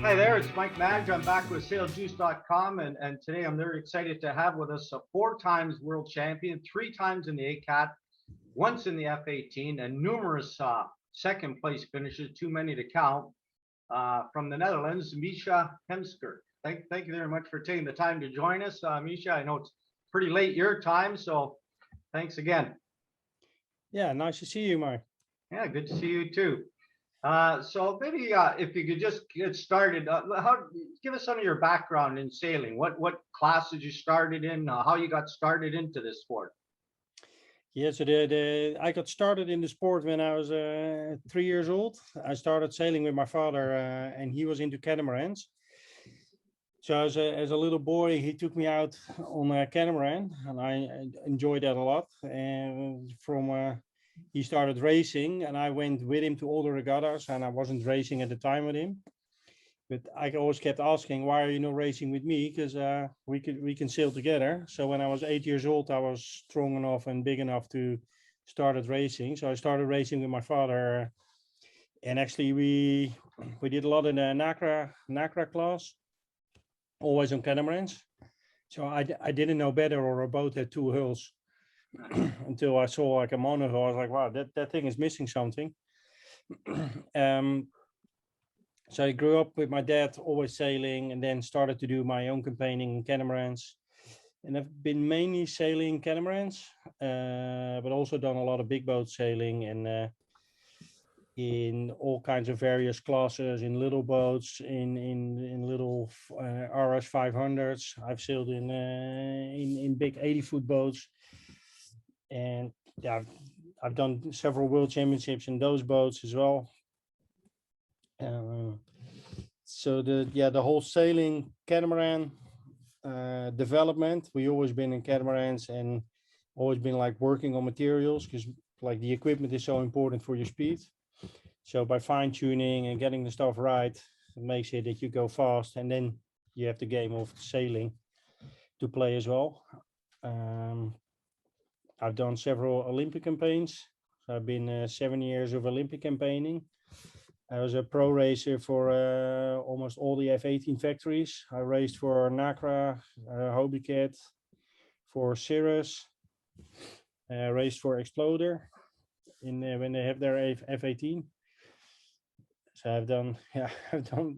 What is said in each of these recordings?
Hi there, it's Madge. I'm back with Sailjuice.com, and today I'm very excited to have with us a 4 times world champion, 3 times in the A Cat, once in the F18, and numerous second place finishes, too many to count, from the Netherlands, Mischa Heemskerk. Thank you very much for taking the time to join us, Mischa. I know it's pretty late your time, so thanks again. Yeah, nice to see you, Mike. Yeah, good to see you too. So maybe if you could just get started, give us some of your background in sailing. What classes you started in, how you got started into this sport. Yeah, so I got started in the sport when I was 3 years old. I started sailing with my father, and he was into catamarans. So as a little boy, he took me out on a catamaran, and I enjoyed that a lot. And he started racing, and I went with him to all the regattas, and I wasn't racing at the time with him. But I always kept asking, why are you not racing with me? Because we can sail together. So when I was 8 years old, I was strong enough and big enough to started racing. So I started racing with my father, and actually we did a lot in the NACRA class, always on catamarans. So I didn't know better, or a boat had 2 hulls until I saw like a monohull. I was like, wow, that thing is missing something. So I grew up with my dad always sailing, and then started to do my own campaigning in catamarans. And I've been mainly sailing catamarans, but also done a lot of big boat sailing, and in all kinds of various classes, in little boats, in little RS 500s. I've sailed in big 80-foot boats, and yeah, I've done several world championships in those boats as well. So the whole sailing catamaran development, we always been in catamarans and always been like working on materials, because like the equipment is so important for your speed. So by fine tuning and getting the stuff right, it makes it that you go fast, and then you have the game of sailing to play as well. I've done several Olympic campaigns. So I've been 7 years of Olympic campaigning. I was a pro racer for almost all the F18 factories. I raced for NACRA, Hobie, for Cirrus, raced for Exploder when they have their F18. So I've done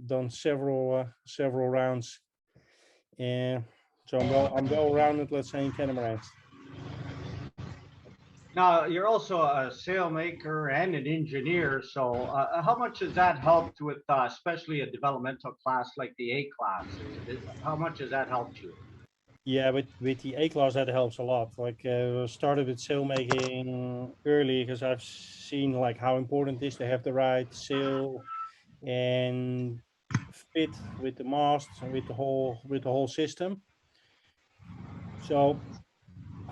done several rounds, and so I'm well rounded, let's say, in catamarans. Now, you're also a sailmaker and an engineer. So, how much has that helped with, especially a developmental class like the A class? How much has that helped you? Yeah, with the A class, that helps a lot. Like started with sailmaking early, because I've seen like how important it is to have the right sail and fit with the masts and with the whole system. So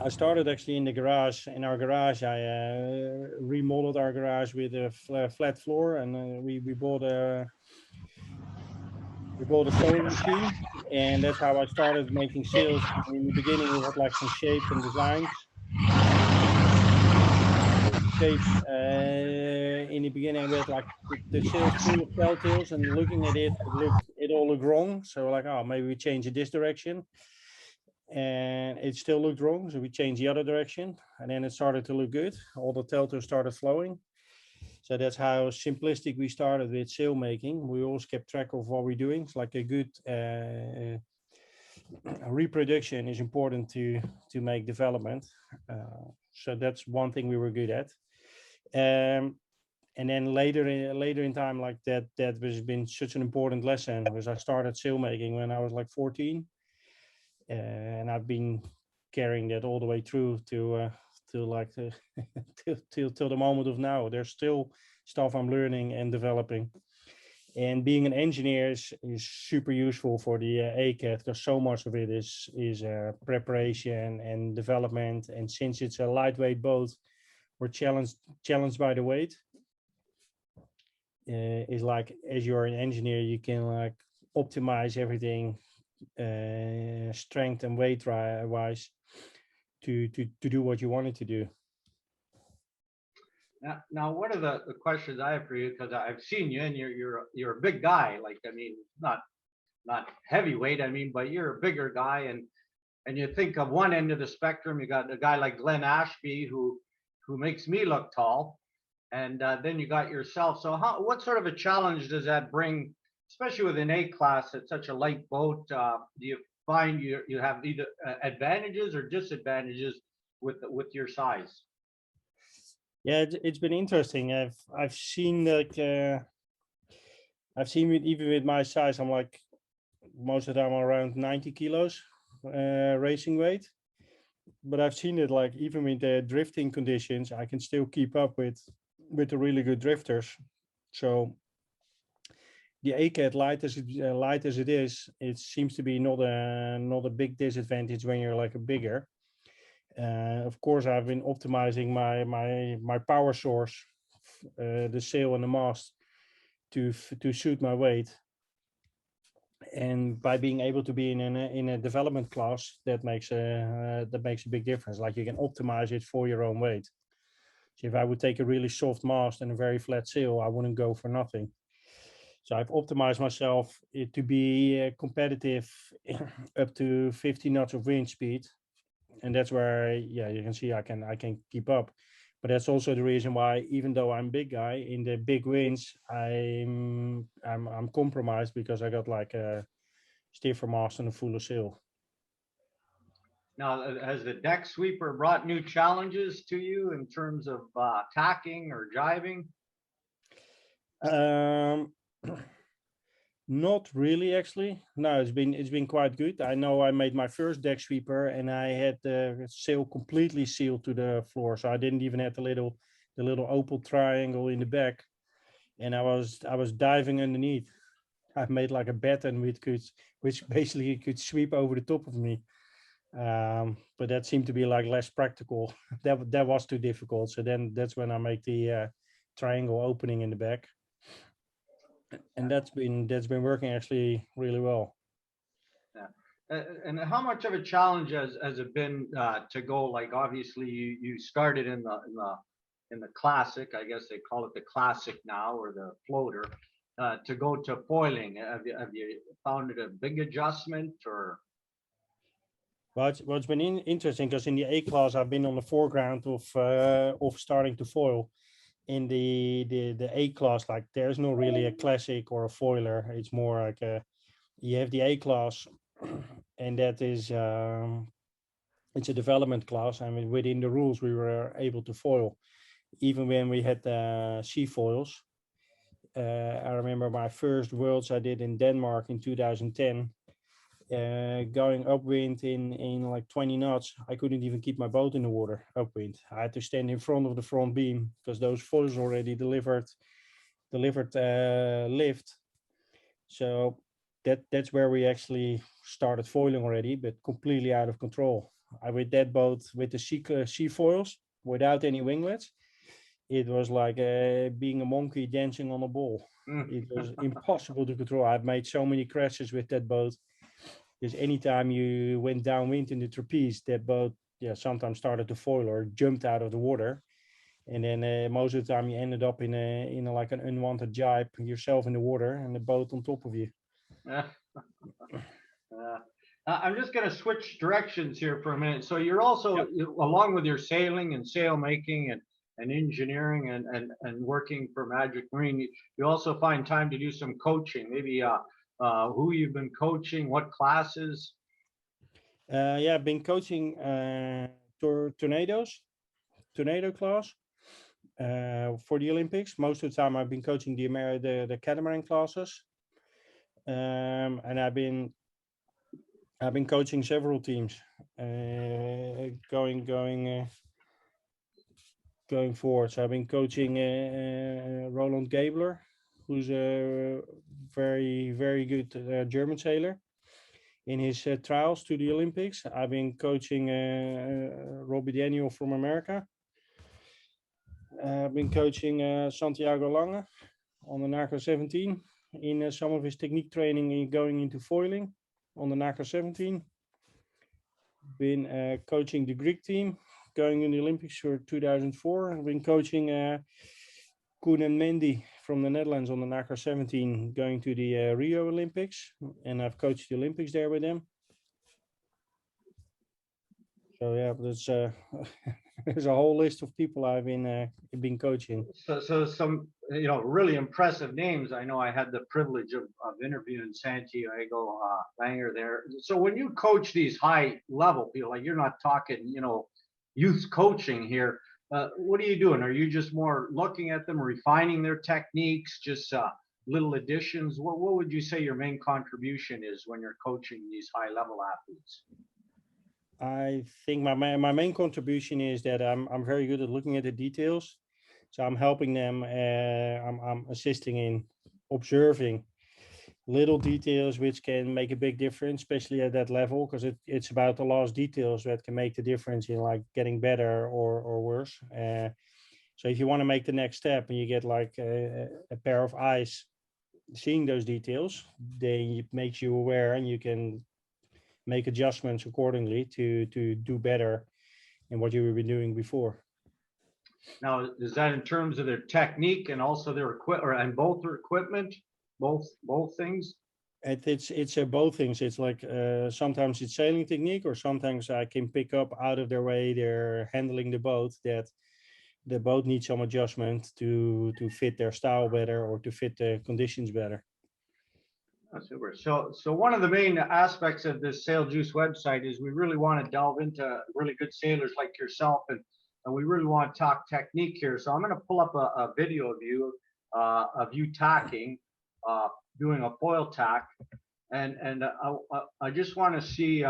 I started actually in our garage. I remodeled our garage with a flat floor, and we bought a sewing machine, and that's how I started making sails. In the beginning, we had like some shapes and designs. Shapes in the beginning, we had like the sails full of telltales, and looking at it all looked wrong. So like, oh, maybe we change it this direction, and it still looked wrong. So we changed the other direction, and then it started to look good. All the telltales started flowing. So that's how simplistic we started with sail making. We always kept track of what we're doing. It's like a good reproduction is important to make development. So that's one thing we were good at. And then later in time, like that has been such an important lesson, because I started sail making when I was like 14, and I've been carrying that all the way through to like till the moment of now. There's still stuff I'm learning and developing. And being an engineer is super useful for the ACAT, because so much of it is preparation and development. And since it's a lightweight boat, we're challenged by the weight. Is like, as you're an engineer, you can like optimize everything, strength and weight wise, to do what you wanted to do. Now, one of the questions I have for you, because I've seen you and you're a big guy. Like, I mean, not heavyweight, I mean, but you're a bigger guy, and you think of one end of the spectrum, you got a guy like Glenn Ashby who makes me look tall, and then you got yourself. So, what sort of a challenge does that bring, especially with an A class at such a light boat? Do you find you have either advantages or disadvantages with your size? Yeah, it's been interesting. I've seen like I've seen with even with my size, I'm like most of the time around 90 kilos racing weight. But I've seen it like even with the drifting conditions, I can still keep up with the really good drifters. So the ACAT light as it is, it seems to be not a big disadvantage when you're like a bigger. Of course, I've been optimizing my power source, the sail and the mast, to suit my weight. And by being able to be in a development class, that makes a big difference. Like you can optimize it for your own weight. So if I would take a really soft mast and a very flat sail, I wouldn't go for nothing. So I've optimized myself to be competitive up to 50 knots of wind speed, and that's where yeah you can see I can keep up. But that's also the reason why even though I'm big guy in the big winds, I'm compromised because I got like a stiffer mast and a fuller sail. Now, has the deck sweeper brought new challenges to you in terms of tacking or jiving? Um, Not really, actually. No, it's been quite good. I know I made my first deck sweeper and I had the sail completely sealed to the floor, so I didn't even have the little opal triangle in the back, and I was diving underneath. I made like a batten which basically could sweep over the top of me. But that seemed to be like less practical. That was too difficult. So then that's when I make the triangle opening in the back, and that's been working actually really well. Yeah. And how much of a challenge has it been to go? Like, obviously, you started in the classic. I guess they call it the classic now, or the floater. To go to foiling, have you found it a big adjustment, or? Well, it's been interesting because in the A class I've been on the foreground of starting to foil. In the A class, like there's no really a classic or a foiler. It's more like you have the A class, and that is it's a development class. I mean, within the rules, we were able to foil even when we had sea foils. I remember my first worlds I did in Denmark in 2010. Going upwind in like 20 knots, I couldn't even keep my boat in the water upwind. I had to stand in front of the front beam because those foils already delivered lift. So that's where we actually started foiling already, but completely out of control. I with that boat with the sea foils without any winglets, it was like being a monkey dancing on a ball. It was impossible to control. I've made so many crashes with that boat because anytime you went downwind in the trapeze, that boat yeah sometimes started to foil or jumped out of the water, and then most of the time you ended up in a like an unwanted jibe yourself in the water and the boat on top of you. Uh, I'm just going to switch directions here for a minute. So you're also, along with your sailing and sail making and engineering and working for Magic Marine, you also find time to do some coaching. Maybe who you've been coaching, what classes. Yeah, I've been coaching tornado class for the Olympics. Most of the time, I've been coaching the catamaran classes, and I've been coaching several teams going forward. So I've been coaching Roland Gabler, who's a very good German sailor in his trials to the Olympics. I've been coaching Robbie Daniel from America. I've been coaching Santiago Lange on the NACO 17 in some of his technique training in going into foiling on the NACO 17. Been coaching the Greek team going in the Olympics for 2004. I've been coaching Koen and Mendy from the Netherlands on the NACAR 17 going to the Rio Olympics, and I've coached the Olympics there with them. So yeah, there's there's a whole list of people I've been coaching. So some really impressive names. I know I had the privilege of interviewing Santiago Langer there. So when you coach these high level people, like you're not talking youth coaching here. What are you doing? Are you just more looking at them, refining their techniques, just little additions? What would you say your main contribution is when you're coaching these high level athletes? I think my main contribution is that I'm very good at looking at the details. So I'm helping them. I'm assisting in observing little details which can make a big difference, especially at that level, because it's about the last details that can make the difference in like getting better or worse. So if you want to make the next step and you get like a pair of eyes seeing those details, then it makes you aware and you can make adjustments accordingly to do better in what you were doing before. Now, is that in terms of their technique and also their equipment, and both their equipment, both things? It's both things. It's like sometimes it's sailing technique, or sometimes I can pick up out of their way they're handling the boat, that the boat needs some adjustment to fit their style better or to fit the conditions better. Oh, super. So one of the main aspects of this Sailjuice website is we really want to delve into really good sailors like yourself, and we really want to talk technique here. So I'm going to pull up a video of you tacking, doing a foil tack, and I just want to see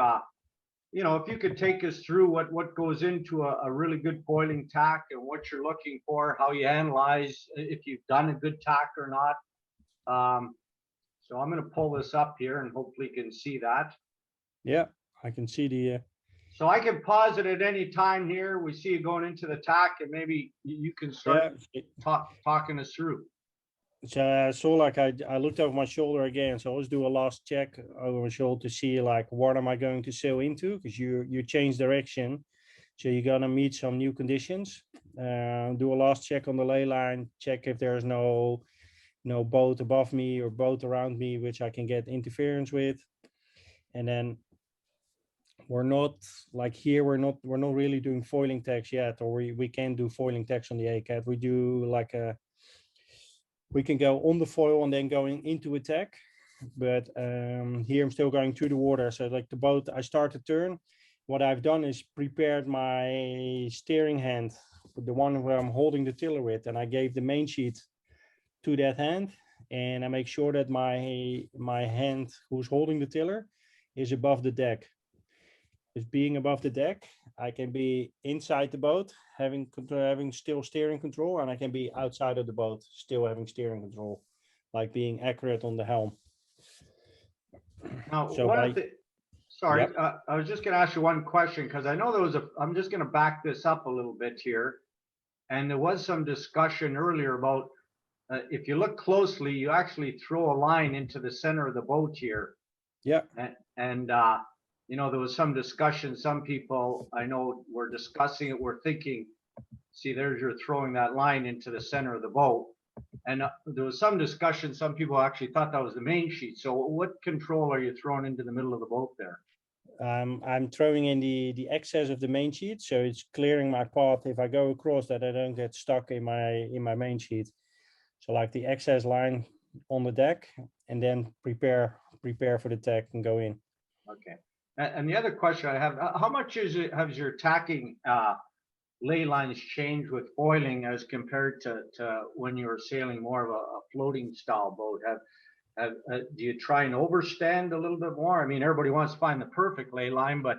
if you could take us through what goes into a really good foiling tack and what you're looking for, how you analyze if you've done a good tack or not. So I'm going to pull this up here and hopefully you can see that. Yeah, I can see the. So I can pause it at any time here. We see you going into the tack, and maybe you can start talking us through. So I saw, like, I looked over my shoulder again. So I always do a last check over my shoulder to see like what am I going to sail into, because you change direction, so you're gonna meet some new conditions. Do a last check on the ley line, check if there's no boat above me or boat around me which I can get interference with. And then we're not like here, we're not really doing foiling tacks yet, or we can do foiling tacks on the ACAT. We do like we can go on the foil and then going into attack, but here I'm still going through the water. So like the boat, I start to turn. What I've done is prepared my steering hand, the one where I'm holding the tiller with, and I gave the main sheet to that hand, and I make sure that my hand who's holding the tiller is above the deck. With being above the deck, I can be inside the boat having still steering control, and I can be outside of the boat still having steering control, like being accurate on the helm. Now, so sorry, yep. I was just going to ask you one question, because I know I'm just going to back this up a little bit here, and there was some discussion earlier about if you look closely, you actually throw a line into the center of the boat here. Yeah. And there was some discussion. Some people I know were discussing it, were thinking, see, you're throwing that line into the center of the boat. And there was some discussion. Some people actually thought that was the main sheet. So what control are you throwing into the middle of the boat there? I'm throwing in the excess of the main sheet, so it's clearing my path if I go across, that I don't get stuck in my main sheet. So like the excess line on the deck, and then prepare for the tack and go in. Okay. And the other question I have, how much has your tacking ley lines changed with foiling as compared to when you were sailing more of a floating style boat? Do you try and overstand a little bit more? I mean, everybody wants to find the perfect ley line, but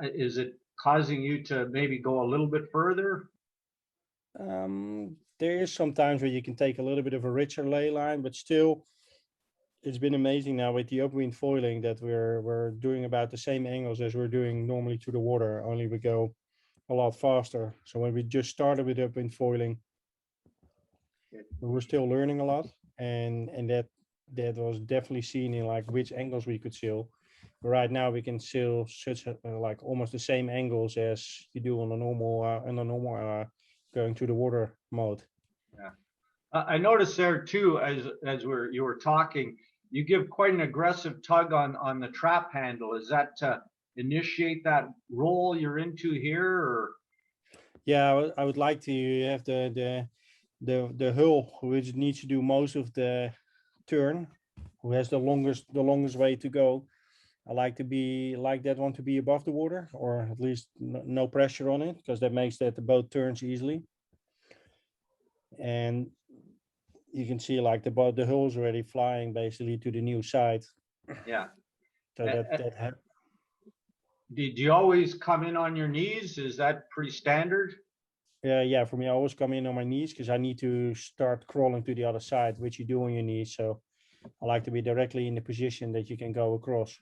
is it causing you to maybe go a little bit further? There is some times where you can take a little bit of a richer ley line, but still, it's been amazing now with the upwind foiling that we're doing about the same angles as we're doing normally to the water, only we go a lot faster. So when we just started with upwind foiling, we were still learning a lot, and that was definitely seen in like which angles we could sail. right now we can sail such like almost the same angles as you do on a normal going through the water mode. Yeah. I noticed there too, as you were talking, you give quite an aggressive tug on the trap handle. Is that to initiate that roll you're into here, or? Yeah, I would like to have the hull, which needs to do most of the turn, who has the longest way to go. I like that one to be above the water, or at least no pressure on it, because that makes that the boat turns easily. And you can see like the hull's already flying basically to the new side. Yeah. So Did you always come in on your knees? Is that pretty standard? yeah, for me, I always come in on my knees because I need to start crawling to the other side, which you do on your knees. So I like to be directly in the position that you can go across.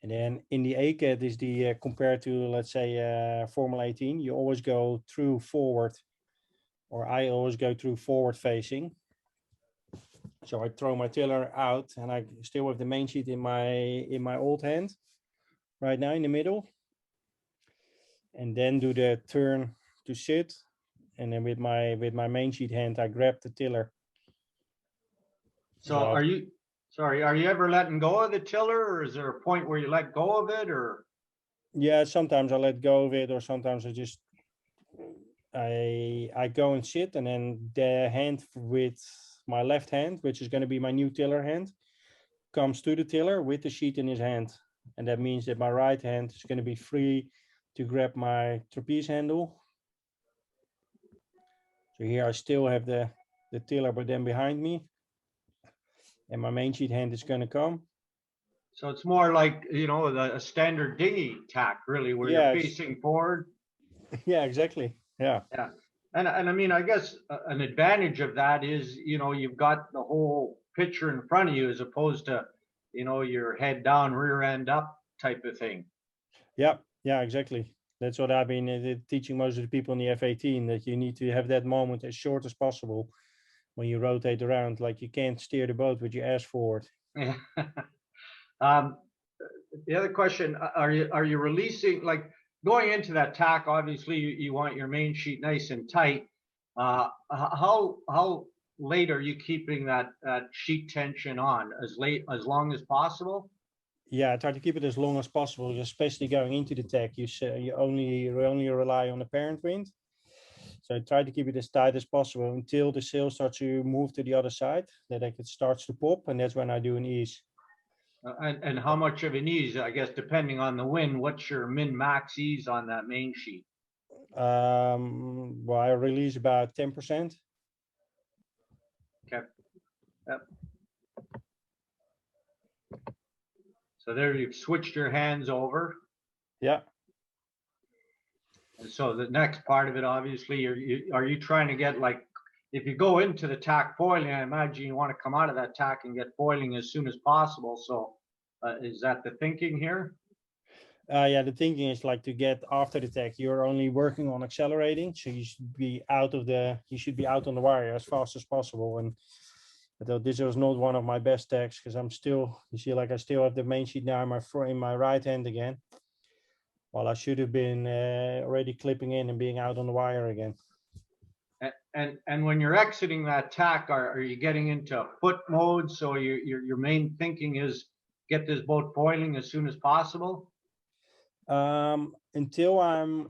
And then in the ACAT is the compared to, let's say, Formula 18, you always go through forward, or I always go through forward facing. So I throw my tiller out and I still have the main sheet in my old hand right now in the middle. And then do the turn to sit. And then with my main sheet hand, I grab the tiller. So are you ever letting go of the tiller, or is there a point where you let go of it, or? Yeah, sometimes I let go of it, or sometimes I go and sit, and then the hand with my left hand, which is going to be my new tiller hand, comes to the tiller with the sheet in his hand. And that means that my right hand is going to be free to grab my trapeze handle. So here I still have the tiller, but then behind me, and my main sheet hand is going to come. So it's more like, a standard dinghy tack, really, where you're facing forward. Yeah, exactly. Yeah. Yeah. And I mean, I guess an advantage of that is, you've got the whole picture in front of you as opposed to, your head down, rear end up type of thing. Yeah, exactly. That's what I've been teaching most of the people in the F-18, that you need to have that moment as short as possible when you rotate around. Like you can't steer the boat with your ass forward. Yeah. The other question, are you releasing, like going into that tack, obviously you want your main sheet nice and tight. How late are you keeping that sheet tension on? As long as possible? Yeah, I try to keep it as long as possible, especially going into the tack. You only rely on the parent wind. So I try to keep it as tight as possible until the sail starts to move to the other side, that it starts to pop, and that's when I do an ease. And how much of an ease, I guess, depending on the wind, what's your min max ease on that main sheet? Well, I release about 10%. Okay. Yep. So there you've switched your hands over. Yeah. And so the next part of it, obviously, are you trying to get, like, if you go into the tack foiling, I imagine you want to come out of that tack and get foiling as soon as possible. So is that the thinking here? Yeah, the thinking is like to get after the tack. You're only working on accelerating, so you should be out on the wire as fast as possible. And this was not one of my best tacks because I still have the main sheet now in my right hand again. Well, I should have been already clipping in and being out on the wire again. And when you're exiting that tack, are you getting into foot mode? So your main thinking is get this boat foiling as soon as possible? Until I'm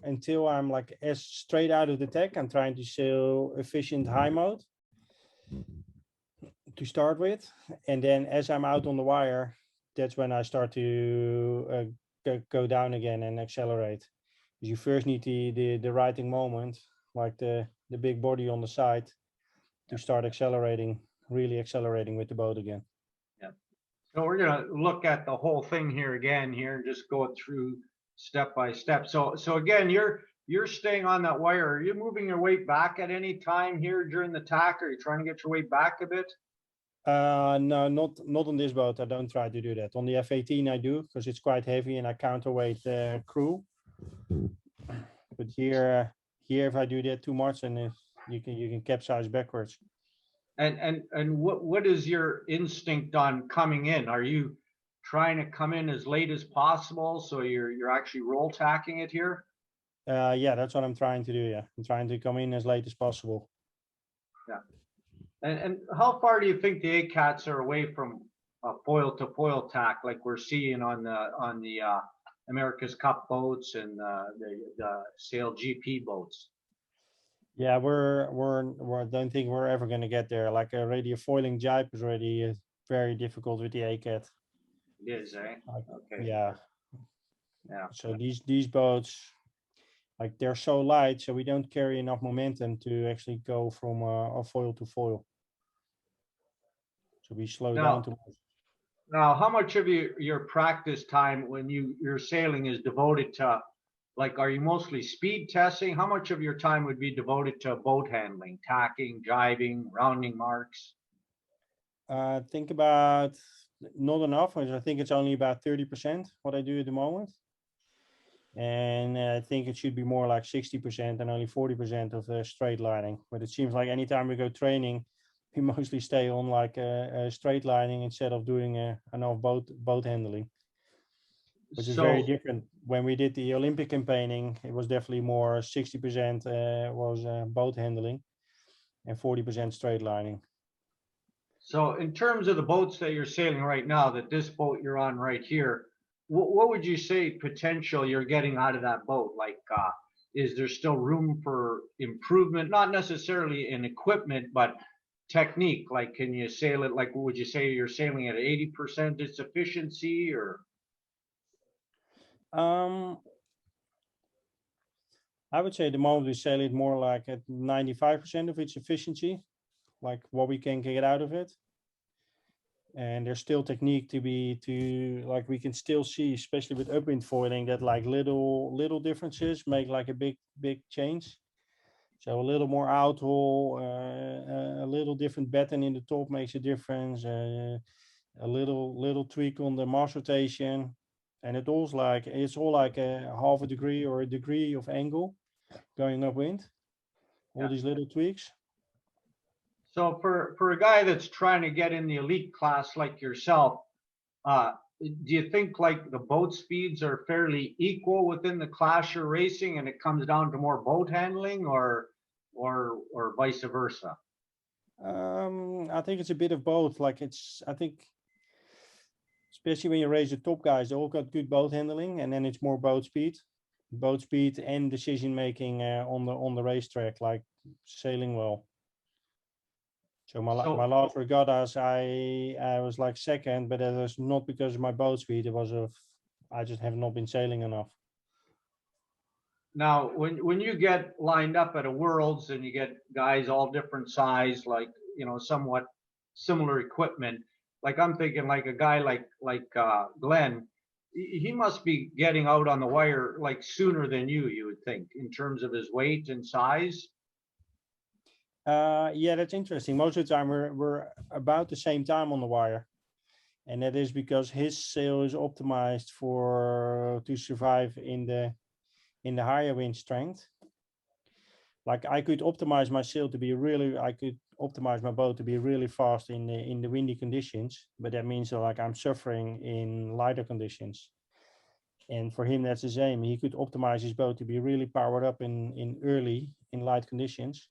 like as straight out of the tack, I'm trying to sail efficient high mode to start with, and then as I'm out on the wire, that's when I start to go down again and accelerate. You first need the righting moment, like the big body on the side, to start really accelerating with the boat again. Yeah. So we're gonna look at the whole thing here again and just go through step by step. So again, you're staying on that wire. Are you moving your weight back at any time here during the tack? Are you trying to get your weight back a bit? No, not on this boat. I don't try to do that. On the F-18 I do, because it's quite heavy and I counterweight the crew. But here if I do that too much, and you can capsize backwards. And what is your instinct on coming in? Are you trying to come in as late as possible so you're actually roll tacking it here? Yeah, that's what I'm trying to do. Yeah, I'm trying to come in as late as possible. Yeah. And how far do you think the A cats are away from foil to foil tack like we're seeing on the America's Cup boats and the Sail GP boats? Yeah, we're don't think we're ever gonna get there. Like already a foiling jibe is already very difficult with the ACAT. It is, eh? Like, Okay. yeah. Yeah. So these boats, like they're so light, so we don't carry enough momentum to actually go from a foil to foil. So we slow down Now, too much. now, how much of your practice time when you're sailing is devoted to, like, are you mostly speed testing? How much of your time would be devoted to boat handling, tacking, jibing, rounding marks? Think about not enough, because I think it's only about 30% what I do at the moment. And I think it should be more like 60% and only 40% of straight lining. But it seems like anytime we go training, we mostly stay on like straight lining instead of doing enough boat handling, which is very So, different. When we did the Olympic campaigning, it was definitely more 60% was boat handling and 40% straight lining. so in terms of the boats that you're sailing right now, that this boat you're on right here, what would you say potential you're getting out of that boat? Like, is there still room for improvement? Not necessarily in equipment, but technique. Like, can you sail it? Like, would you say you're sailing at 80% its efficiency, or? Um, I would say the moment we sail it more like at 95% of its efficiency, like what we can get out of it. And there's still technique to like we can still see, especially with upwind foiling, that like little differences make like a big change. So a little more outhaul, a little different batten in the top makes a difference. A little tweak on the mass rotation, and it's all like a half a degree or a degree of angle going upwind. All Yeah. these little tweaks. So for a guy that's trying to get in the elite class like yourself, do you think like the boat speeds are fairly equal within the class you're racing, and it comes down to more boat handling, or vice versa? I think it's a bit of both. Like I think especially when you raise the top guys, they all got good boat handling, and then it's more boat speed and decision making on the racetrack, like sailing well. So my So last regattas, I was like second, but that was not because of my boat speed. It was of I just have not been sailing enough. now, when you get lined up at a Worlds and you get guys all different size, like somewhat similar equipment, like I'm thinking like a guy like Glenn, he must be getting out on the wire like sooner than you would think, in terms of his weight and size. Yeah, that's interesting. Most of the time we're about the same time on the wire, and that is because his sail is optimized for to survive in the higher wind strength. Like I could optimize my sail to be really, I could optimize my boat to be really fast in the windy conditions, but that means that like I'm suffering in lighter conditions. And for him, that's the same. He could optimize his boat to be really powered up in early in light conditions,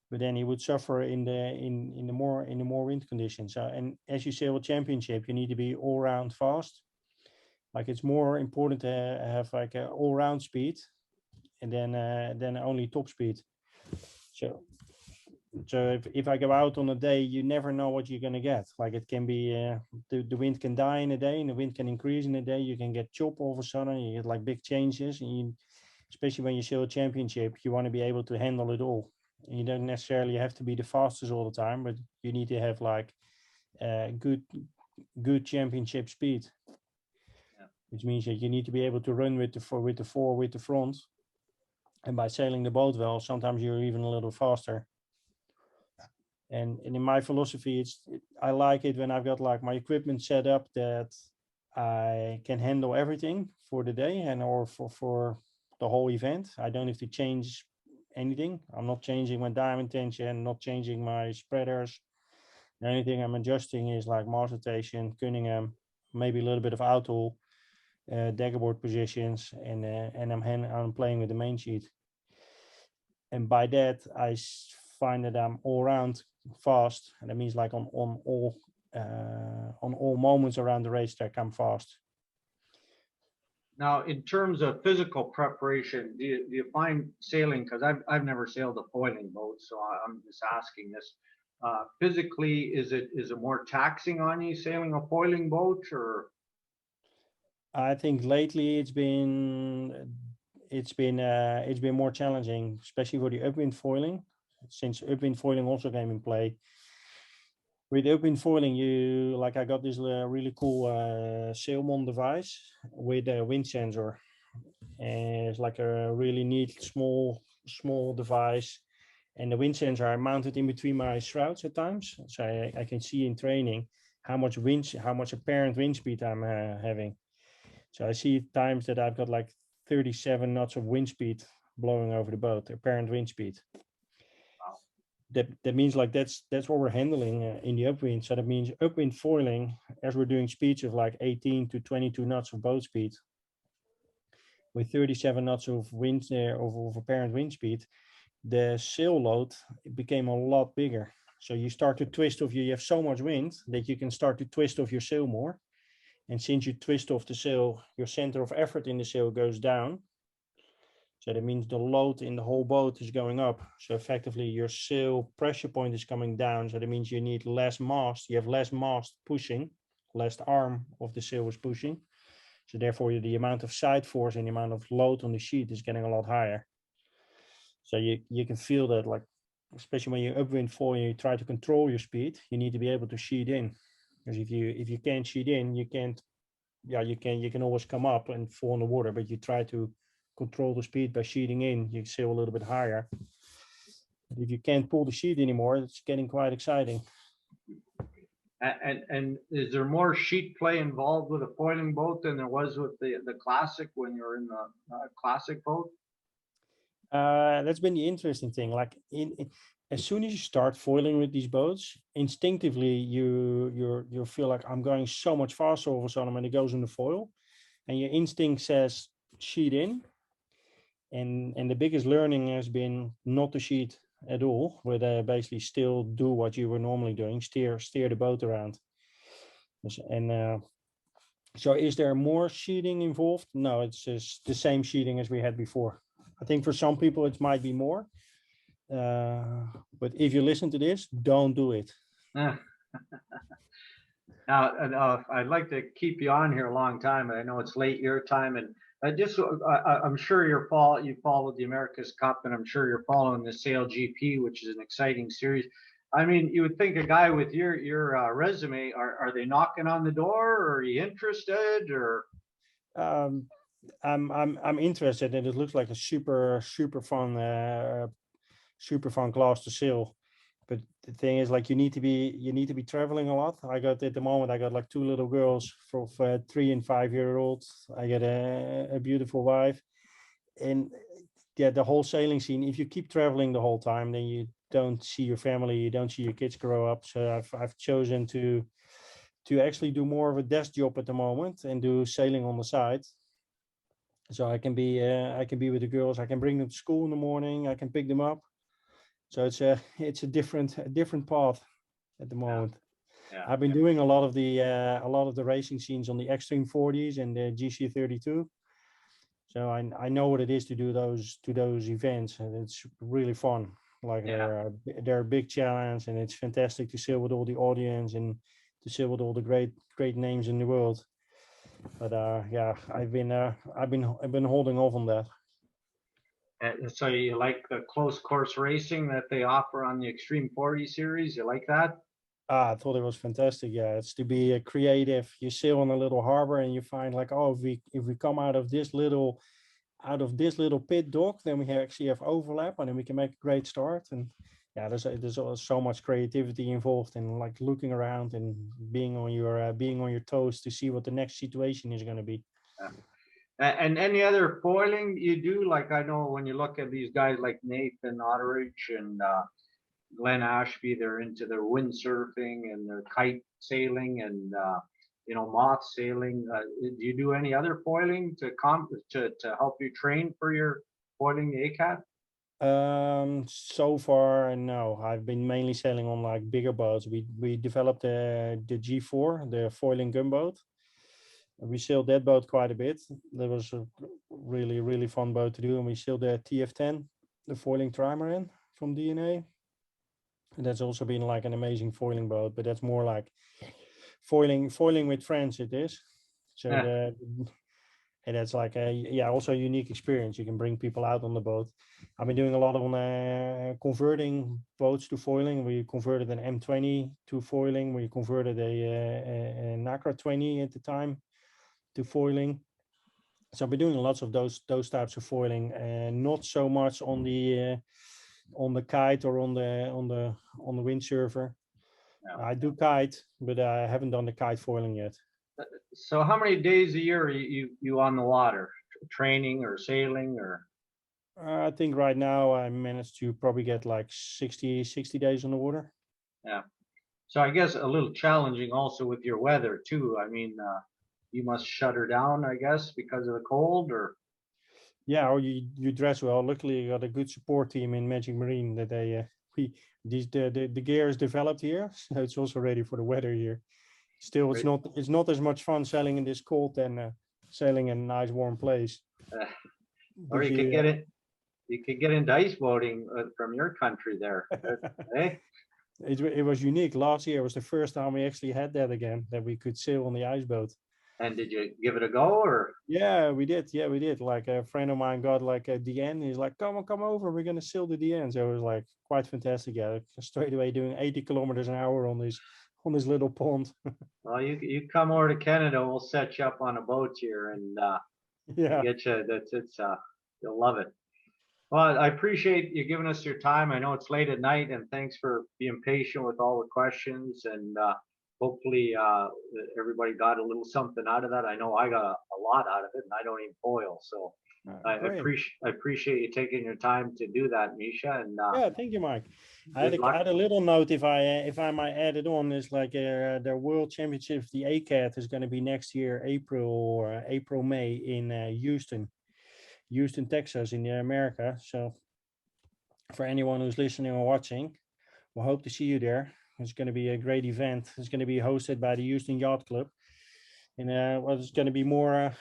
but then he would suffer in the more wind conditions. So, and as you sail a championship, you need to be all round fast. Like it's more important to have like a all round speed and then only top speed. So if I go out on a day, you never know what you're gonna get. Like it can be the wind can die in a day, and the wind can increase in a day. You can get chop all of a sudden. You get like big changes, and especially when you sail a championship, you want to be able to handle it all. And you don't necessarily have to be the fastest all the time, but you need to have like good championship speed, Yeah. which means that you need to be able to run with the front. And by sailing the boat well, sometimes you're even a little faster. And in my philosophy, I like it when I've got like my equipment set up that I can handle everything for the day and or for the whole event. I don't have to change anything. I'm not changing my diamond tension, not changing my spreaders. The only thing I'm adjusting is like mast rotation, Cunningham, maybe a little bit of outhaul, daggerboard positions, and I'm playing with the main sheet. And by that, find that I'm all around fast, and that means like on all moments around the racetrack, I'm fast. Now, in terms of physical preparation, do you find sailing, because I've never sailed a foiling boat, so I'm just asking this. Physically, is it more taxing on you sailing a foiling boat, or? I think lately it's been more challenging, especially for the upwind foiling, since upwind foiling also came in play. With upwind foiling, I got this really cool Sailmon device with a wind sensor. And it's like a really neat small device. And the wind sensor I mounted in between my shrouds at times, so I can see in training how much apparent wind speed I'm having. So I see times that I've got like 37 knots of wind speed blowing over the boat, apparent wind speed. Wow. That means like that's what we're handling in the upwind. So that means upwind foiling, as we're doing speeds of like 18 to 22 knots of boat speed, with 37 knots of wind of apparent wind speed, the sail load became a lot bigger. So you start to twist off. You have so much wind that you can start to twist off your sail more. And since you twist off the sail, your center of effort in the sail goes down. So that means the load in the whole boat is going up. So effectively your sail pressure point is coming down. So that means you need less mast. You have less mast pushing, less arm of the sail is pushing. So therefore the amount of side force and the amount of load on the sheet is getting a lot higher. So you can feel that, like, especially when you're upwind foil and you try to control your speed, you need to be able to sheet in. Because if you can't sheet in, you can always come up and fall in the water, but you try to control the speed by sheeting in, you sail a little bit higher. But if you can't pull the sheet anymore, it's getting quite exciting. And is there more sheet play involved with a foiling boat than there was with the classic when you're in the classic boat? That's been the interesting thing. Like as soon as you start foiling with these boats, instinctively you feel like I'm going so much faster all of a sudden when it goes in the foil, and your instinct says sheet in. And the biggest learning has been not to sheet at all, but basically still do what you were normally doing, steer the boat around. And so is there more sheeting involved? No, it's just the same sheeting as we had before. I think for some people it might be more, but if you listen to this, don't do it. Now, I'd like to keep you on here a long time. I know it's late your time, and I'm sure you followed the America's Cup, and I'm sure you're following the Sail GP, which is an exciting series. I mean, you would think a guy with your resume, are they knocking on the door, or are you interested, or? Um, I'm interested, and it looks like a super fun class to sail. But the thing is, like, you need to be traveling a lot. I got like two little girls for 3 and 5 year olds. I got a beautiful wife, and yeah, the whole sailing scene. If you keep traveling the whole time, then you don't see your family, you don't see your kids grow up. So I've chosen to actually do more of a desk job at the moment and do sailing on the side. So I can be with the girls. I can bring them to school in the morning. I can pick them up. So it's a different path at the moment. Yeah. I've been doing a lot of the racing scenes on the Extreme 40s and the GC32. So I know what it is to do those events, and it's really fun. Like they're a big challenge, and it's fantastic to sail with all the audience and to sail with all the great names in the world. But yeah, I've been holding off on that. So you like the close course racing that they offer on the Extreme 40 series? You like that? I thought it was fantastic. Yeah, it's to be a creative. You sail on a little harbor and you find like, oh, if we come out of this little pit dock, then we actually have overlap, and then we can make a great start. And yeah, there's so much creativity involved in like looking around and being on your toes to see what the next situation is going to be. Yeah. And any other foiling you do? Like I know when you look at these guys like Nathan Otteridge and Glenn Ashby, they're into their windsurfing and their kite sailing and moth sailing. Do you do any other foiling to help you train for your foiling the ACAT? So far, no. I've been mainly sailing on like bigger boats. We developed the G4, the foiling gunboat. We sailed that boat quite a bit. That was a really fun boat to do. And we sailed the TF10, the foiling trimaran from DNA. And that's also been like an amazing foiling boat, but that's more like foiling with friends. It is. So Yeah. and that's like also a unique experience. You can bring people out on the boat. I've been doing a lot on converting boats to foiling. We converted an M20 to foiling. We converted a Nacra 20 at the time to foiling. So I've been doing lots of those types of foiling, and not so much on the kite or on the windsurfer. Yeah. I do kite, but I haven't done the kite foiling yet. So how many days a year are you on the water, training or sailing or? I think right now I managed to probably get like 60 days on the water. Yeah. So I guess a little challenging also with your weather too. I mean, you must shut her down, I guess, because of the cold or. Yeah, or you dress well. Luckily, you got a good support team in Magic Marine that the gear is developed here, so it's also ready for the weather here. Still, it's not as much fun sailing in this cold than sailing in a nice warm place. Or But you could get into ice boating from your country there. Eh? it was unique. Last year was the first time we actually had that again, that we could sail on the ice boat. And did you give it a go or? Yeah, we did. Yeah, we did. Like a friend of mine got like a DN. He's like, come over. We're gonna sail the DN. So it was like quite fantastic. Yeah, straight away doing 80 kilometers an hour on this little pond. Well, you come over to Canada, we'll set you up on a boat here and Yeah. get you. You'll love it. Well, I appreciate you giving us your time. I know it's late at night, and thanks for being patient with all the questions. And hopefully, everybody got a little something out of that. I know I got a lot out of it, and I don't even foil. So I appreciate you taking your time to do that, Mischa. And yeah, thank you, Mike. I good luck. had a little note if I might add it on. Is like the World Championship, the ACAT is going to be next year, April May in Houston, Texas, in America. So for anyone who's listening or watching, we hope to see you there. It's going to be a great event. It's going to be hosted by the Houston Yacht Club, and it's going to be more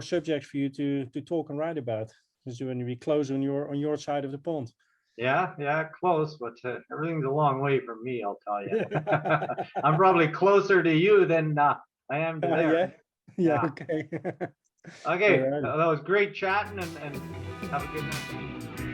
subjects for you to talk and write about. It's going to be close on your side of the pond. Yeah, close, but everything's a long way from me, I'll tell you. I'm probably closer to you than I am to there. Yeah, okay. Okay, that was great chatting and have a good night.